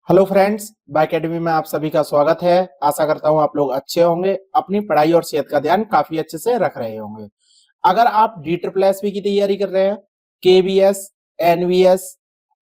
Hello friends, bye academy में आप सभी का स्वागत है। आशा करता हूं आप लोग अच्छे होंगे, अपनी पढ़ाई और सेहत का ध्यान काफी अच्छे से रख रहे होंगे। अगर आप DSSS की तैयारी कर रहे हैं, KVS, NVS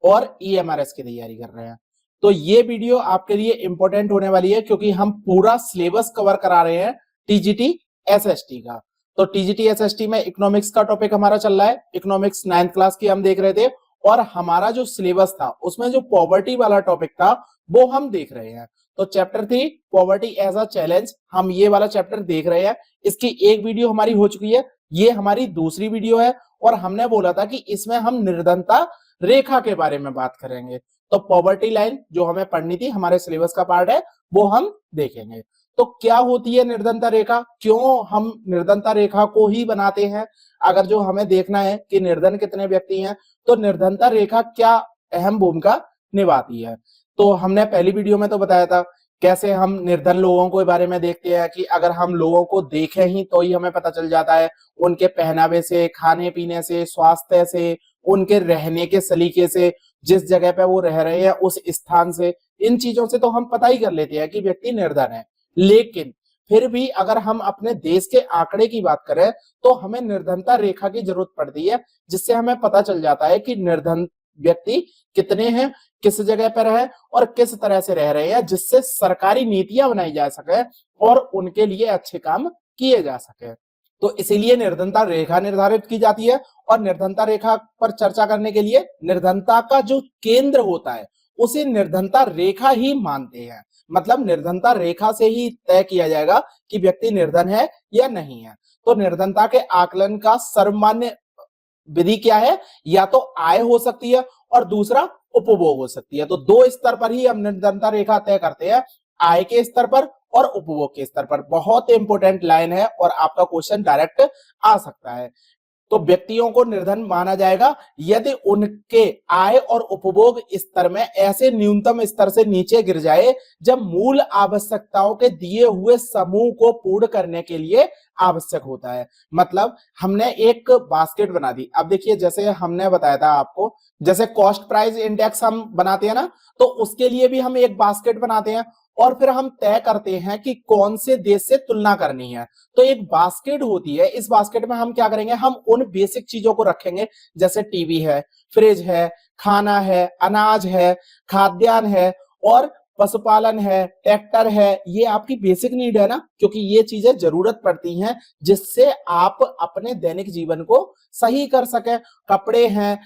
और EMRS की तैयारी कर रहे हैं, तो ये वीडियो आपके लिए इंपॉर्टेंट होने वाली है क्योंकि हम पूरा सिलेबस कवर करा रहे हैं TGT SST का। तो TGT SST में इकोनॉमिक्स का टॉपिक हमारा चल रहा है। इकोनॉमिक्स 9th क्लास की हम देख रहे थे और हमारा जो सिलेबस था उसमें जो पॉवर्टी वाला टॉपिक था वो हम देख रहे हैं। तो chapter 3 poverty as a challenge, हम ये वाला चैप्टर देख रहे हैं। इसकी एक वीडियो हमारी हो चुकी है, ये हमारी दूसरी वीडियो है और हमने बोला था कि इसमें हम निर्धनता रेखा के बारे में बात करेंगे। तो पॉवर्टी लाइन जो हमें पढ़नी थी, हमारे सिलेबस का पार्ट है, वो हम देखेंगे। तो क्या होती है निर्धनता रेखा, क्यों हम निर्धनता रेखा को ही बनाते हैं? अगर जो हमें देखना है कि निर्धन कितने व्यक्ति हैं, तो निर्धनता रेखा क्या अहम भूमिका निभाती है। तो हमने पहली वीडियो में तो बताया था कैसे हम निर्धन लोगों के बारे में देखते हैं कि अगर हम लोगों को देखें ही तो ही हमें पता चल जाता है, उनके पहनावे से, खाने पीने से, स्वास्थ्य से, उनके रहने के सलीके से, जिस जगह पे वो रह रहे हैं उस स्थान से, इन चीजों से तो हम पता ही कर लेते हैं कि व्यक्ति निर्धन है। लेकिन फिर भी अगर हम अपने देश के आंकड़े की बात करें तो हमें निर्धनता रेखा की जरूरत पड़ती है, जिससे हमें पता चल जाता है कि निर्धन व्यक्ति कितने हैं, किस जगह पर है और किस तरह से रह रहे हैं, जिससे सरकारी नीतियां बनाई जा सके और उनके लिए अच्छे काम किए जा सके। तो इसीलिए निर्धनता रेखा निर्धारित की जाती है और निर्धनता रेखा पर चर्चा करने के लिए निर्धनता का जो केंद्र होता है उसे निर्धनता रेखा ही मानते हैं। मतलब निर्धनता रेखा से ही तय किया जाएगा कि व्यक्ति निर्धन है या नहीं है। तो निर्धनता के आकलन का सर्वमान्य विधि क्या है? या तो आय हो सकती है और दूसरा उपभोग हो सकती है। तो दो स्तर पर ही हम निर्धनता रेखा तय करते हैं, आय के स्तर पर और उपभोग के स्तर पर। बहुत इंपॉर्टेंट लाइन है और आपका क्वेश्चन डायरेक्ट आ सकता है। तो व्यक्तियों को निर्धन माना जाएगा यदि उनके आय और उपभोग स्तर में ऐसे न्यूनतम स्तर से नीचे गिर जाए जब मूल आवश्यकताओं के दिए हुए समूह को पूर्ण करने के लिए आवश्यक होता है। मतलब हमने एक बास्केट बना दी। अब देखिए, जैसे हमने बताया था आपको, जैसे कॉस्ट प्राइस इंडेक्स हम बनाते हैं ना, तो उसके लिए भी हम एक बास्केट बनाते हैं और फिर हम तय करते हैं कि कौन से देश से तुलना करनी है। तो एक बास्केट होती है, इस बास्केट में हम क्या करेंगे, हम उन बेसिक चीजों को रखेंगे, जैसे टीवी है, फ्रिज है, खाना है, अनाज है, खाद्यान्न है और पशुपालन है, ट्रैक्टर है। ये आपकी बेसिक नीड है ना, क्योंकि ये चीजें जरूरत पड़ती हैं जिससे आप अपने दैनिक जीवन को सही कर सके। कपड़े हैं,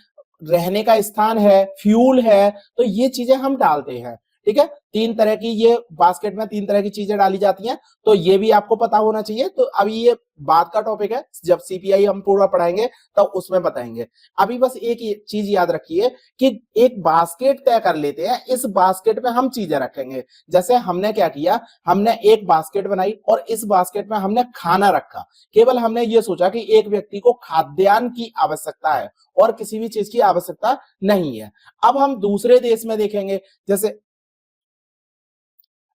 रहने का स्थान है, फ्यूल है, तो ये चीजें हम डालते हैं। ठीक है, तीन तरह की, ये बास्केट में तीन तरह की चीजें डाली जाती हैं, तो ये भी आपको पता होना चाहिए। तो अभी ये बात का टॉपिक है, जब CPI हम पूरा पढ़ाएंगे तब उसमें बताएंगे। अभी बस एक चीज याद रखिए कि एक बास्केट तय कर लेते हैं, इस बास्केट में हम चीजें रखेंगे। जैसे हमने क्या किया, हमने एक बास्केट बनाई और इस बास्केट में हमने खाना रखा। केवल हमने ये सोचा कि एक व्यक्ति को खाद्यान्न की आवश्यकता है और किसी भी चीज की आवश्यकता नहीं है। अब हम दूसरे देश में देखेंगे, जैसे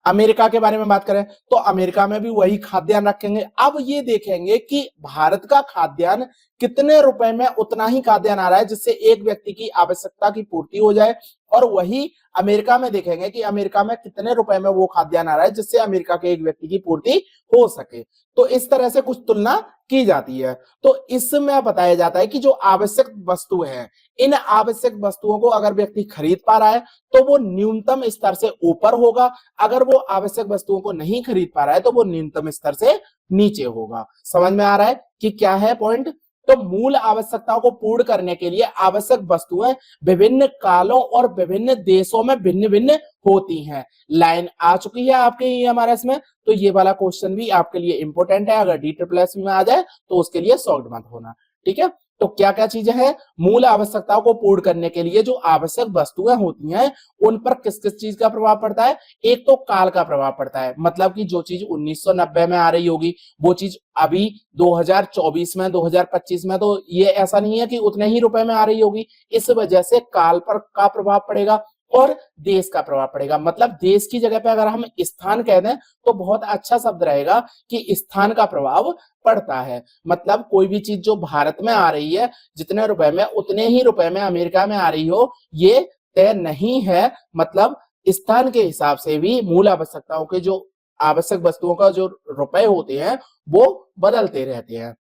अमेरिका के बारे में बात करें तो अमेरिका में भी वही खाद्यान्न रखेंगे। अब ये देखेंगे कि भारत का खाद्यान्न कितने रुपए में उतना ही खाद्यान्न आ रहा है जिससे एक व्यक्ति की आवश्यकता की पूर्ति हो जाए, और वही अमेरिका में देखेंगे कि अमेरिका में कितने रुपए में वो खाद्यान्न आ रहा है जिससे अमेरिका के एक व्यक्ति की पूर्ति हो सके। तो इस तरह से कुछ तुलना की जाती है। तो इसमें बताया जाता है कि जो आवश्यक वस्तु है, इन आवश्यक वस्तुओं को अगर व्यक्ति खरीद पा रहा है तो वो न्यूनतम स्तर से ऊपर होगा, अगर वो आवश्यक वस्तुओं को नहीं खरीद पा रहा है तो वो न्यूनतम स्तर से नीचे होगा। समझ में आ रहा है कि क्या है पॉइंट? तो मूल आवश्यकताओं को पूर्ण करने के लिए आवश्यक वस्तुएं विभिन्न कालों और विभिन्न देशों में भिन्न भिन्न होती हैं। लाइन आ चुकी है आपके EMRS में, तो ये वाला क्वेश्चन भी आपके लिए इंपॉर्टेंट है। अगर DSSS में आ जाए तो उसके लिए सॉल्व मत होना। ठीक है, तो क्या क्या चीजें हैं, मूल आवश्यकताओं को पूर्ण करने के लिए जो आवश्यक वस्तुएं होती हैं उन पर किस किस चीज का प्रभाव पड़ता है? एक तो काल का प्रभाव पड़ता है, मतलब कि जो चीज 1990 में आ रही होगी वो चीज अभी 2024 में, 2025 में तो ये ऐसा नहीं है कि उतने ही रुपए में आ रही होगी। इस वजह से काल पर का प्रभाव पड़ेगा और देश का प्रभाव पड़ेगा। मतलब देश की जगह पे अगर हम स्थान कह दें तो बहुत अच्छा शब्द रहेगा कि स्थान का प्रभाव पड़ता है। मतलब कोई भी चीज जो भारत में आ रही है जितने रुपए में, उतने ही रुपए में अमेरिका में आ रही हो, ये तय नहीं है। मतलब स्थान के हिसाब से भी मूल आवश्यकताओं के जो आवश्यक वस्तुओं का जो रुपए होते हैं वो बदलते रहते हैं।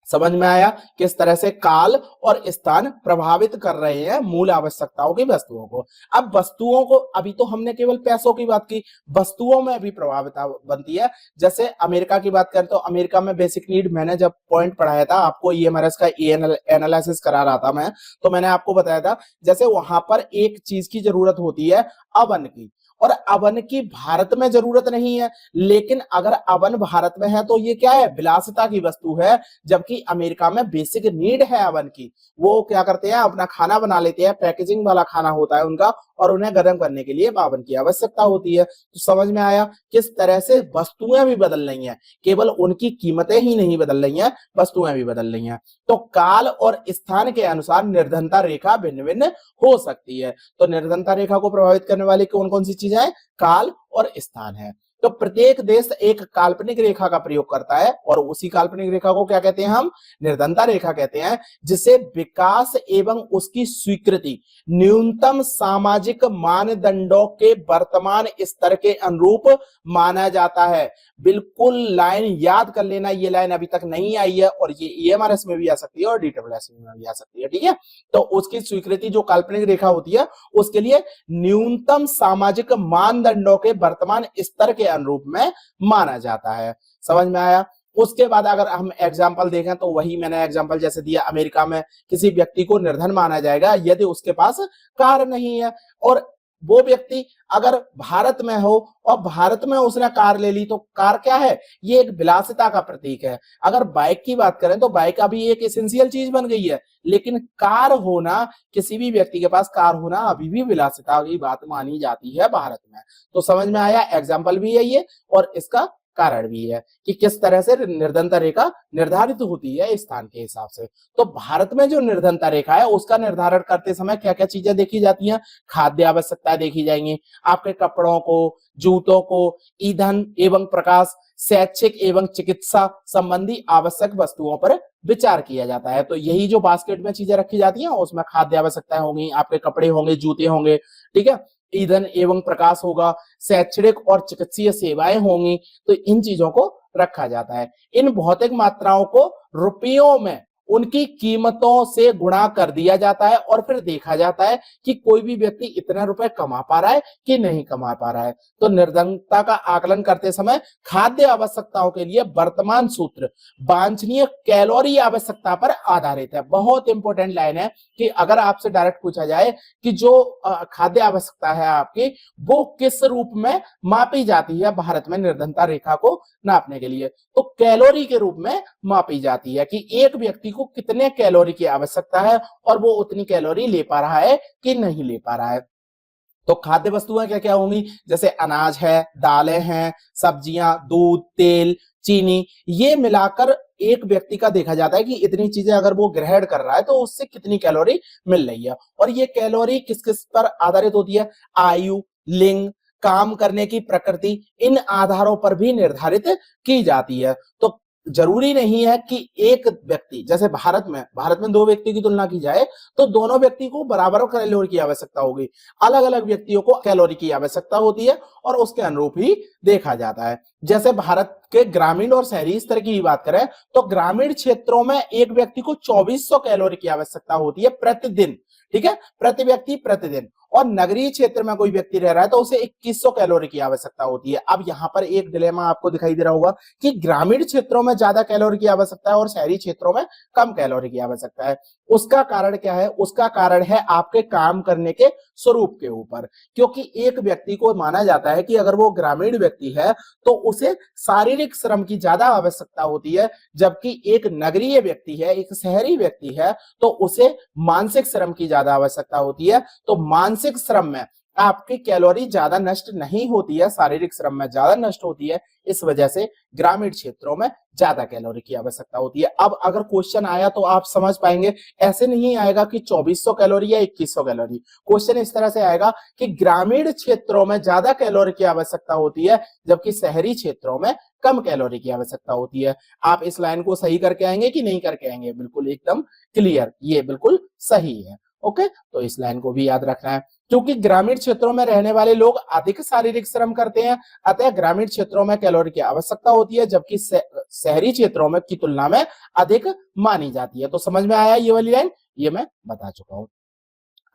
समझ में आया किस तरह से काल और स्थान प्रभावित कर रहे हैं मूल आवश्यकताओं की वस्तुओं को। अब वस्तुओं को, अभी तो हमने केवल पैसों की बात की, वस्तुओं में भी प्रभावित बनती है। जैसे अमेरिका की बात करें तो अमेरिका में बेसिक नीड, मैंने जब पॉइंट पढ़ाया था आपको, ईएमआरएस का एनालिसिस करा रहा था मैं, तो मैंने आपको बताया था जैसे वहां पर एक चीज की जरूरत होती है, अवन की, और अवन की भारत में जरूरत नहीं है, लेकिन अगर अवन भारत में है तो ये क्या है, विलासिता की वस्तु है। जबकि अमेरिका में बेसिक नीड है अवन की, वो क्या करते हैं, अपना खाना बना लेते हैं, पैकेजिंग वाला खाना होता है उनका, और उन्हें गर्म करने के लिए अवन की आवश्यकता होती है। तो समझ में आया किस तरह से वस्तुएं भी बदल रही हैं, केवल उनकी कीमतें ही नहीं बदल रही हैं, वस्तुएं भी बदल रही हैं। तो काल और स्थान के अनुसार निर्धनता रेखा भिन्न भिन्न हो सकती है। तो निर्धनता रेखा को प्रभावित करने वाली कौन कौन सी चीजें हैं, काल और स्थान है। तो प्रत्येक देश एक काल्पनिक रेखा का प्रयोग करता है, और उसी काल्पनिक रेखा को क्या कहते हैं, हम निर्धनता रेखा कहते हैं, जिसे विकास एवं उसकी स्वीकृति न्यूनतम सामाजिक मानदंडों के वर्तमान स्तर के अनुरूप माना जाता है। बिल्कुल लाइन याद कर लेना, ये लाइन अभी तक नहीं आई है, और ये ईएमआरएस में भी आ सकती है और डीडब्ल्यूएस में भी आ सकती है, ठीक है। तो उसकी स्वीकृति जो काल्पनिक रेखा होती है, उसके लिए न्यूनतम सामाजिक मानदंडों के वर्तमान स्तर के अनुरूप में माना जाता है। समझ में आया। उसके बाद अगर हम एग्जाम्पल देखें तो वही मैंने एग्जाम्पल जैसे दिया, अमेरिका में किसी व्यक्ति को निर्धन माना जाएगा यदि उसके पास कार नहीं है, और वो व्यक्ति अगर भारत में हो और भारत में उसने कार ले ली, तो कार क्या है, ये एक विलासिता का प्रतीक है। अगर बाइक की बात करें तो बाइक अभी एक एसेंशियल चीज बन गई है, लेकिन कार होना, किसी भी व्यक्ति के पास कार होना अभी भी विलासिता की बात मानी जाती है भारत में। तो समझ में आया, एग्जाम्पल भी है ये, और इसका कारण भी है कि किस तरह से निर्धनता रेखा निर्धारित होती है स्थान के हिसाब से। तो भारत में जो निर्धनता रेखा है उसका निर्धारण करते समय क्या क्या चीजें देखी जाती हैं, खाद्य आवश्यकताएं देखी जाएंगी, आपके कपड़ों को, जूतों को, ईंधन एवं प्रकाश, शैक्षिक एवं चिकित्सा संबंधी आवश्यक वस्तुओं पर विचार किया जाता है। तो यही जो बास्केट में चीजें रखी जाती हैं उसमें खाद्य आवश्यकताएं होंगी, आपके कपड़े होंगे, जूते होंगे, ठीक है, ईंधन एवं प्रकाश होगा, शैक्षणिक और चिकित्सीय सेवाएं होंगी। तो इन चीजों को रखा जाता है। इन भौतिक मात्राओं को रुपयों में उनकी कीमतों से गुणा कर दिया जाता है, और फिर देखा जाता है कि कोई भी व्यक्ति इतना रुपए कमा पा रहा है कि नहीं कमा पा रहा है। तो निर्धनता का आकलन करते समय खाद्य आवश्यकताओं के लिए वर्तमान सूत्र वांछनीय कैलोरी आवश्यकता पर आधारित है। बहुत इंपॉर्टेंट लाइन है कि अगर आपसे डायरेक्ट पूछा जाए कि जो खाद्य आवश्यकता है आपकी, वो किस रूप में मापी जाती है भारत में निर्धनता रेखा को नापने के लिए, तो कैलोरी के रूप में मापी जाती है कि एक व्यक्ति को कितने कैलोरी की आवश्यकता है और वो उतनी कैलोरी ले पा रहा है कि नहीं ले पा रहा है। तो खाद्य वस्तुएं क्या क्या होंगी, जैसे अनाज है, दालें हैं, सब्जियां, दूध, तेल, चीनी, ये मिलाकर एक व्यक्ति का देखा जाता है कि इतनी चीजें अगर वो ग्रहण कर रहा है तो उससे कितनी कैलोरी मिल रही है। और ये कैलोरी किस किस पर आधारित होती है, आयु, लिंग, काम करने की प्रकृति, इन आधारों पर भी निर्धारित की जाती है। तो जरूरी नहीं है कि एक व्यक्ति, जैसे भारत में दो व्यक्ति की तुलना की जाए तो दोनों व्यक्ति को बराबर कैलोरी की आवश्यकता होगी, अलग अलग व्यक्तियों को कैलोरी की आवश्यकता होती है और उसके अनुरूप ही देखा जाता है। जैसे भारत के ग्रामीण और शहरी स्तर की बात करें तो ग्रामीण क्षेत्रों में एक व्यक्ति को 2400 कैलोरी की आवश्यकता होती है प्रतिदिन, ठीक है, प्रति व्यक्ति प्रतिदिन। और नगरीय क्षेत्र में कोई व्यक्ति रह रहा है तो उसे 2100 कैलोरी की आवश्यकता होती है। अब यहाँ पर एक डिलेमा आपको दिखाई दे रहा होगा कि ग्रामीण क्षेत्रों में ज्यादा कैलोरी की आवश्यकता है और शहरी क्षेत्रों में कम कैलोरी की आवश्यकता है। उसका कारण क्या है, उसका कारण है आपके काम करने के स्वरूप के ऊपर, क्योंकि एक व्यक्ति को माना जाता है कि अगर वो ग्रामीण व्यक्ति है तो उसे शारीरिक श्रम की ज्यादा आवश्यकता होती है, जबकि एक नगरीय व्यक्ति है, एक शहरी व्यक्ति है तो उसे मानसिक श्रम की ज्यादा आवश्यकता होती है। तो मानसिक श्रम में आपकी कैलोरी ज्यादा नष्ट नहीं होती है, शारीरिक श्रम में ज्यादा नष्ट होती है, इस वजह से ग्रामीण क्षेत्रों में ज्यादा कैलोरी की आवश्यकता होती है। अब अगर क्वेश्चन आया तो आप समझ पाएंगे, ऐसे नहीं आएगा कि 2400 कैलोरी या 2100 कैलोरी, क्वेश्चन इस तरह से आएगा कि ग्रामीण क्षेत्रों में ज्यादा कैलोरी की आवश्यकता होती है जबकि शहरी क्षेत्रों में कम कैलोरी की आवश्यकता होती है। आप इस लाइन को सही करके आएंगे कि नहीं करके आएंगे, बिल्कुल एकदम क्लियर, ये बिल्कुल सही है। ओके, तो इस लाइन को भी याद रखना है। क्योंकि ग्रामीण क्षेत्रों में रहने वाले लोग अधिक शारीरिक श्रम करते हैं, अतः ग्रामीण क्षेत्रों में कैलोरी की आवश्यकता होती है, जबकि शहरी क्षेत्रों में की तुलना में अधिक मानी जाती है। तो समझ में आया ये वाली लाइन, ये मैं बता चुका हूं।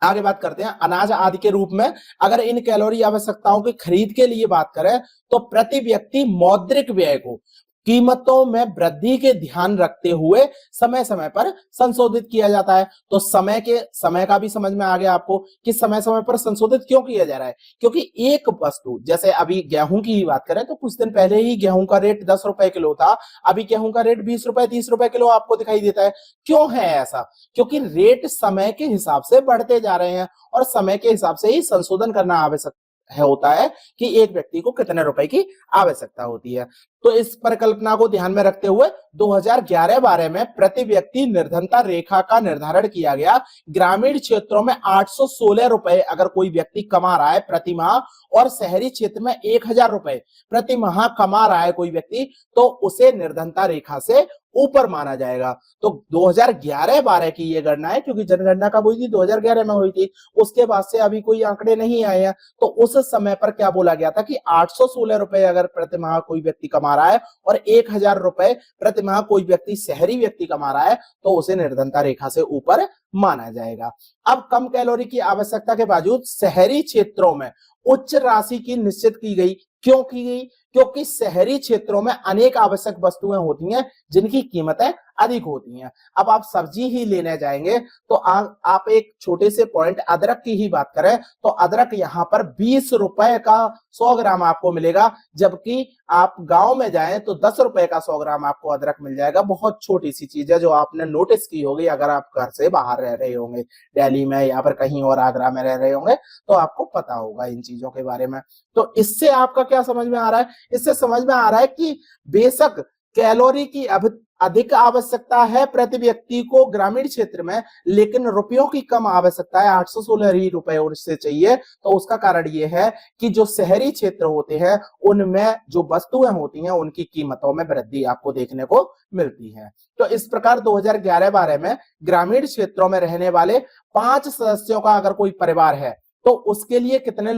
आगे बात करते हैं, अनाज आदि के रूप में अगर इन कैलोरी आवश्यकताओं की खरीद के लिए बात करें तो प्रति व्यक्ति मौद्रिक व्यय को कीमतों में वृद्धि के ध्यान रखते हुए समय समय पर संशोधित किया जाता है। तो समय का भी समझ में आ गया आपको कि समय समय पर संशोधित क्यों किया जा रहा है, क्योंकि एक वस्तु, जैसे अभी गेहूं की ही बात करें तो कुछ दिन पहले ही गेहूं का रेट 10 रुपए किलो था, अभी गेहूं का रेट 20 रुपए 30 रुपए किलो आपको दिखाई देता है। क्यों है ऐसा? क्योंकि रेट समय के हिसाब से बढ़ते जा रहे हैं और समय के हिसाब से ही संशोधन करना आवश्यक होता है कि एक व्यक्ति को कितने रुपए की आवश्यकता होती है। तो इस परिकल्पना को ध्यान में रखते हुए 2011-12 में प्रति व्यक्ति निर्धनता रेखा का निर्धारण किया गया। ग्रामीण क्षेत्रों में 816 रुपए अगर कोई व्यक्ति कमा रहा है प्रति माह और शहरी क्षेत्र में 1000 रुपए प्रति माह कमा रहा है कोई व्यक्ति, तो उसे निर्धनता रेखा से ऊपर माना जाएगा। तो 2011-12 की ये गणना है, क्योंकि जनगणना कब हुई थी? 2011 में हुई थी। उसके बाद से अभी कोई आंकड़े नहीं आए हैं। तो उस समय पर क्या बोला गया था कि 816 रुपए अगर प्रति माह कोई व्यक्ति कमा रहा है और 1000 रुपए प्रति माह कोई व्यक्ति शहरी व्यक्ति कमा रहा है, तो उसे निर्धनता रेखा से ऊपर माना जाएगा। अब कम कैलोरी की आवश्यकता के बावजूद शहरी क्षेत्रों में उच्च राशि की निश्चित की गई। क्यों की गई? क्योंकि शहरी क्षेत्रों में अनेक आवश्यक वस्तुएं होती हैं जिनकी कीमतें अधिक होती हैं। अब आप सब्जी ही लेने जाएंगे तो आप एक छोटे से पॉइंट अदरक की ही बात करें तो अदरक यहाँ पर 20 रुपए का 100 ग्राम आपको मिलेगा, जबकि आप गांव में जाएं तो 10 रुपए का 100 ग्राम आपको अदरक मिल जाएगा। बहुत छोटी सी चीज है जो आपने नोटिस की होगी अगर आप घर से बाहर रह रहे होंगे, दिल्ली में या फिर कहीं और आगरा में रह रहे होंगे तो आपको पता होगा इन चीजों के बारे में। तो इससे आपका क्या समझ में आ रहा है? इससे समझ में आ रहा है कि बेशक कैलोरी की अधिक आवश्यकता है प्रति व्यक्ति को ग्रामीण क्षेत्र में, लेकिन रुपयों की कम आवश्यकता है, 816 ही रुपए और इससे चाहिए। तो उसका कारण यह है कि जो शहरी क्षेत्र होते हैं उनमें जो वस्तुएं होती हैं उनकी कीमतों में वृद्धि आपको देखने को मिलती है। तो इस प्रकार 2011-12 में ग्रामीण क्षेत्रों में रहने वाले 5 सदस्यों का अगर कोई परिवार है तो उसके लिए कितने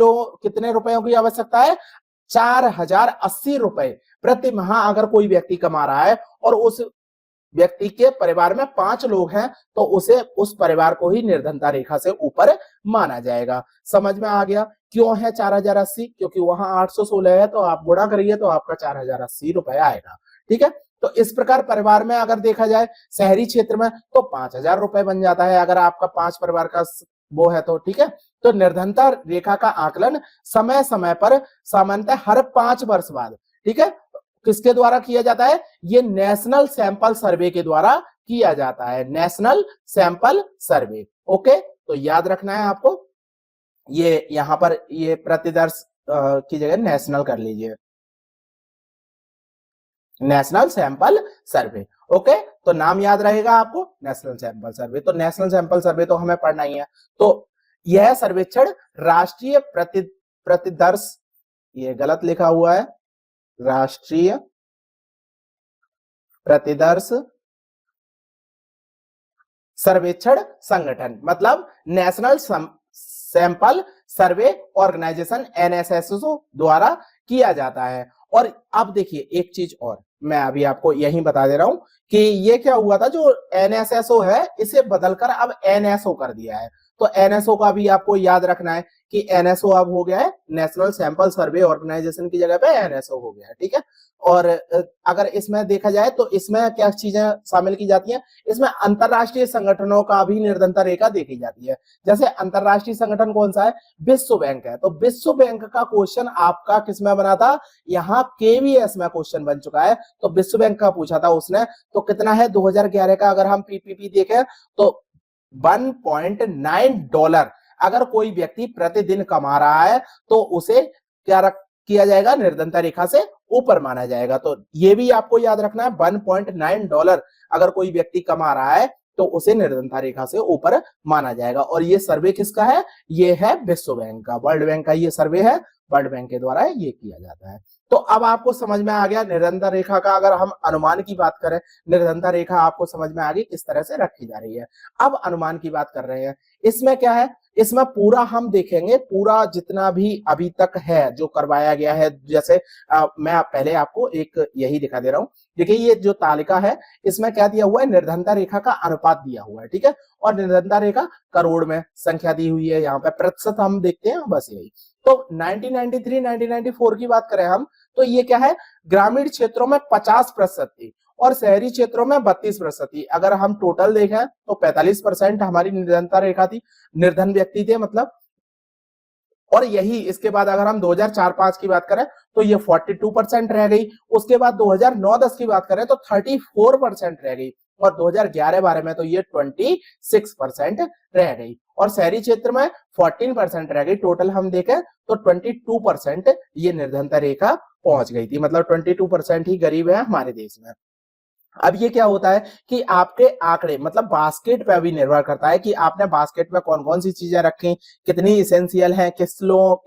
रुपयों की आवश्यकता है? 4080 रुपए प्रति माह अगर कोई व्यक्ति कमा रहा है और उस व्यक्ति के परिवार में 5 लोग हैं तो उसे उस परिवार को ही निर्धनता रेखा से ऊपर माना जाएगा। समझ में आ गया क्यों है 4080? क्योंकि वहां 816 है तो आप गुणा करिए तो आपका 4080 रुपए आएगा। ठीक है, तो इस प्रकार परिवार में अगर देखा जाए शहरी क्षेत्र में तो 5000 रुपए बन जाता है अगर आपका 5 परिवार का वो है तो। ठीक है, तो निर्धनता रेखा का आकलन समय समय पर सामान्यतः हर 5 वर्ष बाद, ठीक है, किसके द्वारा किया जाता है? ये नेशनल सैंपल सर्वे के द्वारा किया जाता है, नेशनल सैंपल सर्वे। ओके, तो याद रखना है आपको, ये यहां पर ये प्रतिदर्श की जगह नेशनल कर लीजिए, नेशनल सैंपल सर्वे। ओके, तो नाम याद रहेगा आपको, नेशनल सैंपल सर्वे। तो नेशनल सैंपल सर्वे तो हमें पढ़ना ही है। तो यह सर्वेक्षण राष्ट्रीय प्रतिदर्श, ये गलत लिखा हुआ है, राष्ट्रीय प्रतिदर्श सर्वेक्षण संगठन मतलब national sample survey organisation NSSO द्वारा किया जाता है। और अब देखिए एक चीज और मैं अभी आपको यही बता दे रहा हूं कि ये क्या हुआ था, जो एनएसएसओ है इसे बदलकर अब एनएसओ कर दिया है। तो एनएसओ का भी आपको याद रखना है कि एनएसओ अब हो गया है नेशनल सैंपल सर्वे ऑर्गेनाइजेशन की जगह पे एनएसओ हो गया है। ठीक है, और अगर इसमें देखा जाए तो इसमें क्या चीजें शामिल की जाती हैं? इसमें अंतरराष्ट्रीय संगठनों का भी निर्धनता रेखा देखी जाती है। जैसे अंतरराष्ट्रीय संगठन कौन सा है? विश्व बैंक है। तो विश्व बैंक का क्वेश्चन आपका किसमें बना था? यहाँ केवीएस में क्वेश्चन बन चुका है। तो विश्व बैंक का पूछा था उसने, तो कितना है 2011 का अगर हम पीपीपी देखें तो $1.9 अगर कोई व्यक्ति प्रतिदिन कमा रहा है तो उसे क्या किया जाएगा? निर्धनता रेखा से ऊपर माना जाएगा। तो ये भी आपको याद रखना है, $1.9 अगर कोई व्यक्ति कमा रहा है तो उसे निर्धनता रेखा से ऊपर माना जाएगा। और ये सर्वे किसका है? ये है विश्व बैंक का, वर्ल्ड बैंक का ये सर्वे है, वर्ल्ड बैंक के द्वारा ये किया जाता है। तो अब आपको समझ में आ गया निरंतर रेखा का अगर हम अनुमान की बात करें, निरंतर रेखा आपको समझ में आ गई किस तरह से रखी जा रही है। अब अनुमान की बात कर रहे हैं, इसमें क्या है, इसमें पूरा हम देखेंगे, पूरा जितना भी अभी तक है जो करवाया गया है, जैसे मैं पहले आपको एक यही दिखा दे रहा हूं। देखिए ये जो तालिका है इसमें क्या दिया हुआ है, निर्धनता रेखा का अनुपात दिया हुआ है, ठीक है, और निर्धनता रेखा करोड़ में संख्या दी हुई है, यहाँ पे प्रतिशत हम देखते हैं, बस यही। तो 1993 1994 की बात करें हम, तो ये क्या है, ग्रामीण क्षेत्रों में 50% थी और शहरी क्षेत्रों में 32% थी। अगर हम टोटल देखें तो 45% हमारी निर्धनता रेखा थी, निर्धन व्यक्ति थे मतलब। और यही इसके बाद अगर हम 2004-5 की बात करें तो ये 42% रह गई। उसके बाद 2009-10 की बात करें तो 34% रह गई और 2011-12 में तो ये 26% रह गई और शहरी क्षेत्र में 14% रह गई। टोटल हम देखें तो 22% ये निर्धनता रेखा पहुंच गई थी, मतलब 22% ही गरीब है हमारे देश में। अब ये क्या होता है कि आपके आंकड़े मतलब बास्केट पे भी निर्भर करता है कि आपने बास्केट में कौन कौन सी चीजें रखी, कितनी इसेंशियल है, किन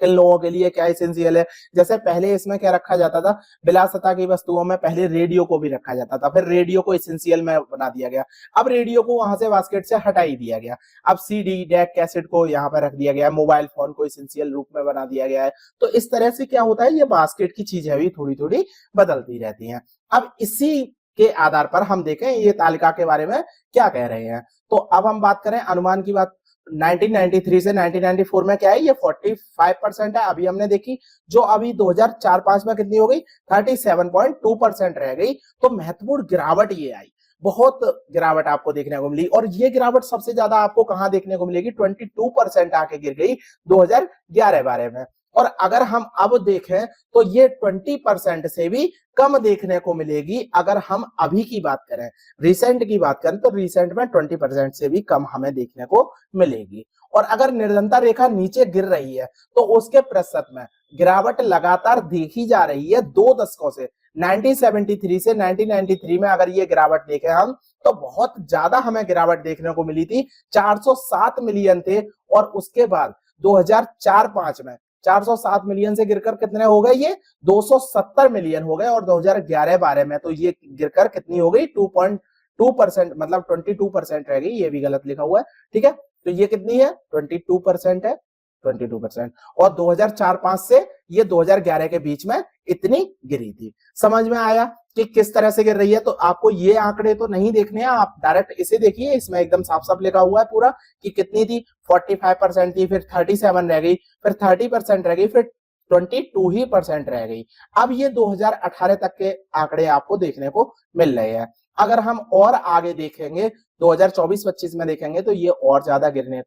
लोगों के लिए क्या इसेंशियल है। जैसे पहले इसमें क्या रखा जाता था, विलासिता की वस्तुओं में पहले रेडियो को भी रखा जाता था, फिर रेडियो को इसेंशियल में बना दिया गया। अब रेडियो को वहां से बास्केट से हटा ही दिया गया, अब सीडी डेक कैसेट को यहाँ पे रख दिया गया, मोबाइल फोन को इसेंशियल रूप में बना दिया गया है। तो इस तरह से क्या होता है, ये बास्केट की चीजें भी थोड़ी थोड़ी बदलती रहती हैं। अब इसी के आधार पर हम देखें ये तालिका के बारे में क्या कह रहे हैं। तो अब हम बात करें अनुमान की बात, 1993 से 1994 में क्या है, ये 45% है। अभी हमने देखी जो अभी 2004-5 में कितनी हो गई, 37.2% रह गई। तो महत्वपूर्ण गिरावट ये आई, बहुत गिरावट आपको देखने को मिली और ये गिरावट सबसे ज्यादा आपको कहां देखने को मिलेगी, 22% आके गिर गई 2011-12 में। और अगर हम अब देखें तो ये 20% से भी कम देखने को मिलेगी। अगर हम अभी की बात करें, रिसेंट की बात करें, तो रिसेंट में 20% से भी कम हमें देखने को मिलेगी। और अगर निर्धनता रेखा नीचे गिर रही है तो उसके प्रतिशत में गिरावट लगातार देखी जा रही है 2 दशकों से। 1973 से 1993 में अगर ये गिरावट देखें हम तो बहुत ज्यादा हमें गिरावट देखने को मिली थी, 407 मिलियन थे। और उसके बाद 2004-5 में 407 मिलियन से गिरकर कितने हो गए, ये 270 मिलियन हो गए। और 2011-12 में तो ये गिरकर कितनी हो गई, 2.2%, मतलब 22% रह गई। ये भी गलत लिखा हुआ है, ठीक है। तो ये कितनी है, 22% है, 22%। और 2004-5 से ये 2011 के बीच में इतनी गिरी थी। समझ में आया कि किस तरह से गिर रही है। तो आपको ये आंकड़े तो नहीं देखने हैं, आप डायरेक्ट इसे देखिए, इसमें एकदम साफ साफ लिखा हुआ है पूरा कि कितनी थी, 45% थी, फिर 37 रह गई, फिर 30% रह गई, फिर 22% रह गई। अब ये 2018 तक के आंकड़े आपको देखने को मिल रहे हैं। अगर हम और आगे देखेंगे 2024-25 में देखेंगे तो ये और ज्यादा गिरने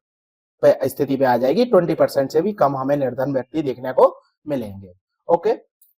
स्थिति पे आ जाएगी, 20% से भी कम हमें निर्धन व्यक्ति देखने को मिलेंगे। ओके,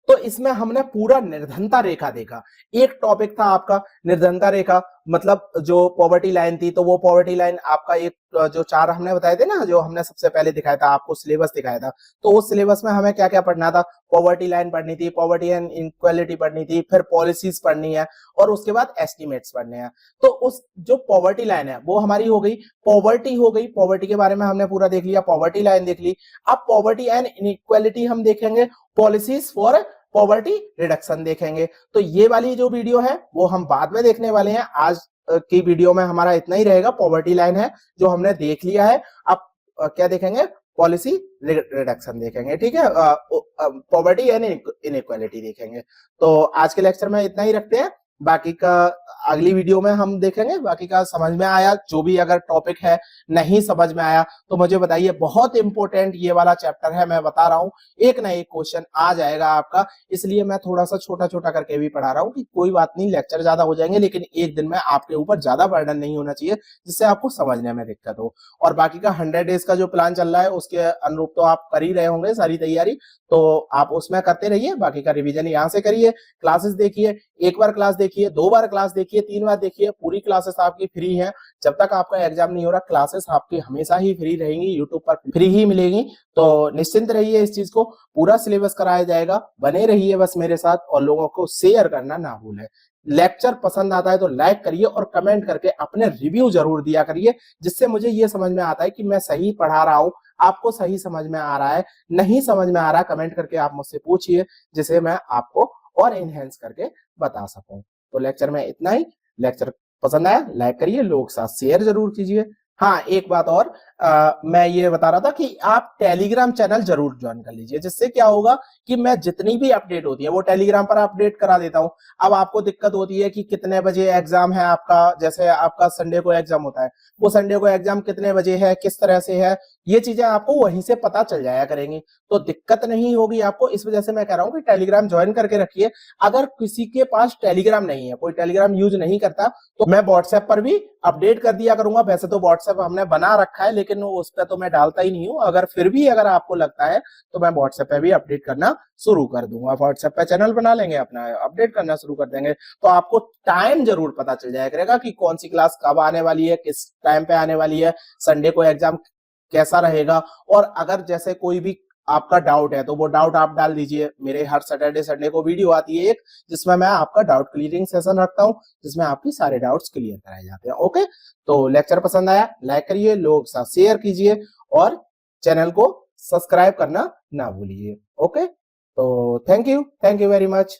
तो इसमें हमने पूरा निर्धनता रेखा देखा। एक टॉपिक था आपका निर्धनता रेखा, मतलब जो पॉवर्टी लाइन थी, तो वो पॉवर्टी लाइन आपका एक जो 4 हमने बताए थे ना, जो हमने सबसे पहले दिखाया था आपको, सिलेबस दिखाया था। तो उस सिलेबस में हमें क्या क्या पढ़ना था, पॉवर्टी लाइन पढ़नी थी, पॉवर्टी एंड इनक्वालिटी पढ़नी थी, फिर पॉलिसीज पढ़नी है और उसके बाद एस्टिमेट्स पढ़ने हैं। तो उस जो पॉवर्टी लाइन है वो हमारी हो गई, पॉवर्टी हो गई, पॉवर्टी के बारे में हमने पूरा देख लिया, पॉवर्टी लाइन देख ली। अब पॉवर्टी एंड इनइक्वालिटी हम देखेंगे, पॉलिसीज फॉर पॉवर्टी रिडक्शन देखेंगे। तो ये वाली जो वीडियो है वो हम बाद में देखने वाले हैं। आज की वीडियो में हमारा इतना ही रहेगा, पॉवर्टी लाइन है जो हमने देख लिया है। अब क्या देखेंगे, पॉलिसी रिडक्शन देखेंगे, ठीक है, पॉवर्टी एंड इनइक्वालिटी देखेंगे। तो आज के लेक्चर में इतना ही रखते हैं, बाकी का अगली वीडियो में हम देखेंगे। बाकी का समझ में आया, जो भी अगर टॉपिक है नहीं समझ में आया तो मुझे बताइए। बहुत इंपॉर्टेंट ये वाला चैप्टर है, मैं बता रहा हूँ, एक ना एक क्वेश्चन आ जाएगा आपका, इसलिए मैं थोड़ा सा छोटा छोटा करके भी पढ़ा रहा हूँ कि कोई बात नहीं, लेक्चर ज्यादा हो जाएंगे लेकिन एक दिन में आपके ऊपर ज्यादा बर्डन नहीं होना चाहिए जिससे आपको समझने में दिक्कत हो। और बाकी का 100 डेज का जो प्लान चल रहा है उसके अनुरूप तो आप कर ही रहे होंगे सारी तैयारी, तो आप उसमें करते रहिए। बाकी का रिविजन यहाँ से करिए, क्लासेस देखिए, एक बार क्लास देखिए, 2 बार क्लास देखिए, 3 बार देखिए, पूरी क्लासेस आपकी फ्री हैं। जब तक आपका एग्जाम नहीं हो रहा क्लासेस आपकी हमेशा ही फ्री रहेंगी, यूट्यूब पर फ्री ही मिलेगी। तो निश्चिंत रहिए, इस चीज को पूरा सिलेबस कराया जाएगा। बने रहिए बस मेरे साथ और लोगों को शेयर करना ना भूलें। लेक्चर पसंद आता है तो लाइक करिए और कमेंट करके अपने रिव्यू जरूर दिया करिए, जिससे मुझे ये समझ में आता है कि मैं सही पढ़ा रहा हूं, आपको सही समझ में आ रहा है, नहीं समझ में आ रहा, कमेंट करके आप मुझसे पूछिए, जिसे मैं आपको और इनहेंस करके बता सकूं। तो लेक्चर में इतना ही। लेक्चर पसंद आया लाइक करिए, लोगों के साथ शेयर जरूर कीजिए। हाँ, एक बात और मैं ये बता रहा था कि आप टेलीग्राम चैनल जरूर ज्वाइन कर लीजिए, जिससे क्या होगा कि मैं जितनी भी अपडेट होती है वो टेलीग्राम पर अपडेट करा देता हूं। अब आपको दिक्कत होती है कि कितने बजे एग्जाम है आपका, जैसे आपका संडे को एग्जाम होता है, वो संडे को एग्जाम कितने बजे है, किस तरह से है, ये चीजें आपको वहीं से पता चल जाया करेंगी, तो दिक्कत नहीं होगी आपको। इस वजह से मैं कह रहा हूँ कि टेलीग्राम ज्वाइन करके रखिए। अगर किसी के पास टेलीग्राम नहीं है, कोई टेलीग्राम यूज नहीं करता, तो मैं व्हाट्सएप पर भी अपडेट कर दिया करूंगा। वैसे तो व्हाट्सएप हमने बना रखा है, लेकिन उस पर तो मैं डालता ही नहीं हूं। अगर फिर भी अगर आपको लगता है तो मैं व्हाट्सएप पे भी अपडेट करना शुरू कर दूंगा। व्हाट्सएप पे चैनल बना लेंगे, अपना अपडेट करना शुरू कर देंगे, तो आपको टाइम जरूर पता चल जाया करेगा कि कौन सी क्लास कब आने वाली है, किस टाइम पे आने वाली है, संडे को एग्जाम कैसा रहेगा। और अगर जैसे कोई भी आपका डाउट है तो वो डाउट आप डाल दीजिए। मेरे हर सैटरडे संडे को वीडियो आती है एक, जिसमें मैं आपका डाउट क्लियरिंग सेशन रखता हूं, जिसमें आपकी सारे डाउट्स क्लियर कराए जाते हैं। ओके, तो लेक्चर पसंद आया लाइक करिए, लोगों के साथ शेयर कीजिए और चैनल को सब्सक्राइब करना ना भूलिए। ओके, तो थैंक यू वेरी मच।